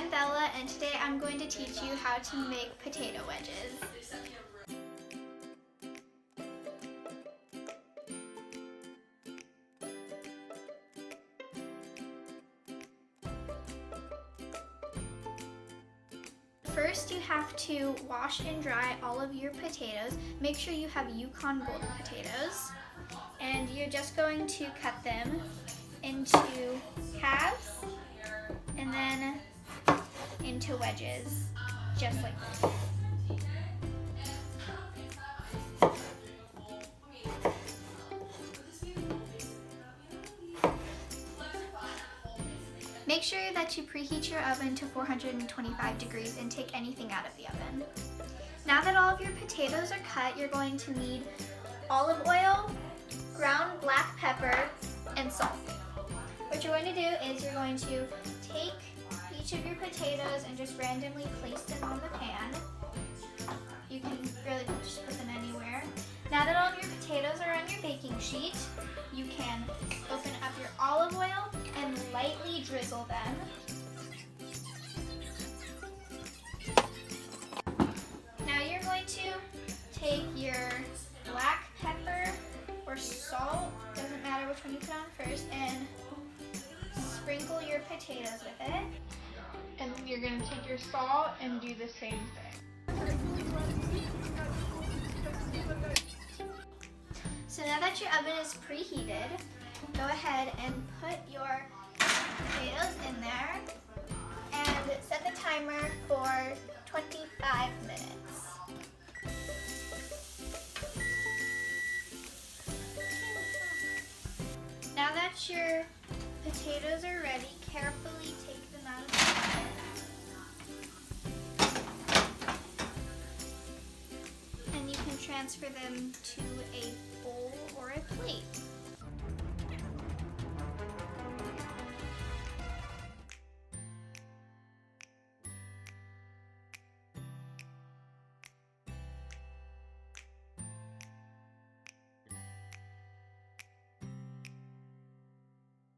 I'm Bella, and today I'm going to teach you how to make potato wedges. First, you have to wash and dry all of your potatoes. Make sure you have Yukon Gold potatoes. And you're just going to cut them into halves and then into wedges, just like this. Make sure that you preheat your oven to 425 degrees and take anything out of the oven. Now that all of your potatoes are cut, you're going to need olive oil, ground black pepper, and salt. What you're going to do is you're going to take each of your potatoes and just randomly place them on the pan. You can really just put them anywhere. Now that all of your potatoes are on your baking sheet, you can open up your olive oil and lightly drizzle them. Now you're going to take your black pepper or salt, doesn't matter which one you put on first, and sprinkle your potatoes with it. And then you're going to take your salt and do the same thing. So now that your oven is preheated, go ahead and put your potatoes in there and set the timer for 25 minutes. Now that your potatoes are ready, carefully take them out of the oven. And you can transfer them to a bowl or a plate.